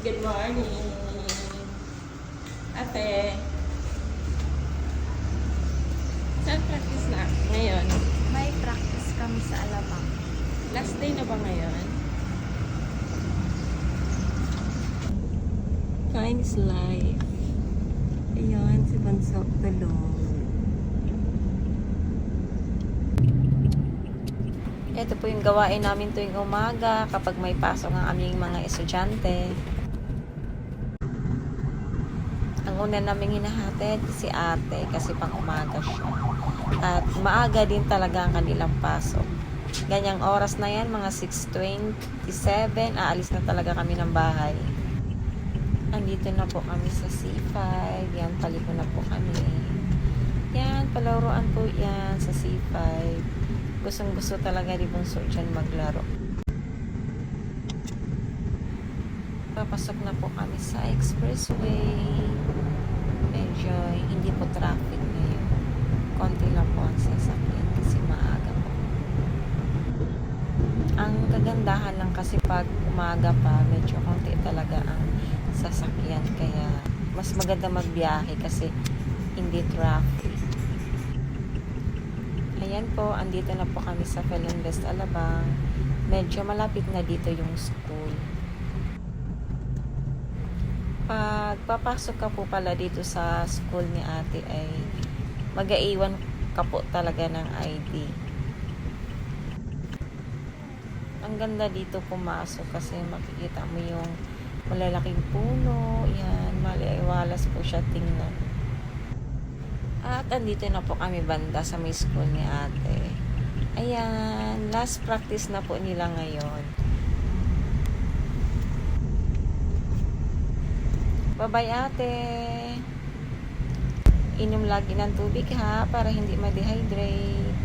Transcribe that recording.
Good morning. Ate. Saan practice na ngayon? May practice kami sa Alabang. Last day na ba ngayon? Fine is life. Ayan, si Banso tulong. Ito po yung gawain namin tuwing umaga kapag may pasok ang aming mga estudyante. Ang una naming hinahatid si ate kasi pang umaga siya. At maaga din talaga ang kanilang pasok. Ganyang oras na yan, mga 6:27, aalis na talaga kami ng bahay. Andito na po kami sa C5. Yan, paliko na po kami. Yan, palaruan po yan sa C5. Gustong gusto talaga ni Bunso dyan maglaro. Papasok na po kami sa expressway. Medyo hindi po traffic ngayon. Konti lang po ang sasakyan kasi maaga po. Ang kagandahan lang kasi pag umaga pa, medyo konti talaga ang sasakyan. Kaya mas maganda magbiyahe kasi hindi traffic. Ayan po, andito na po kami sa Philinvest Alabang. Medyo malapit na dito yung school. Pag papasok ka po pala dito sa school ni ate ay mag-aiwan ka po talaga ng ID. Ang ganda dito pumasok kasi makikita mo yung malalaking puno. Yan, maliwalas po siya tingnan. At andito na po kami banda sa may school ni ate. Ayan, last practice na po nila ngayon. Bye-bye ate. Inom lagi ng tubig ha, para hindi ma-dehydrate.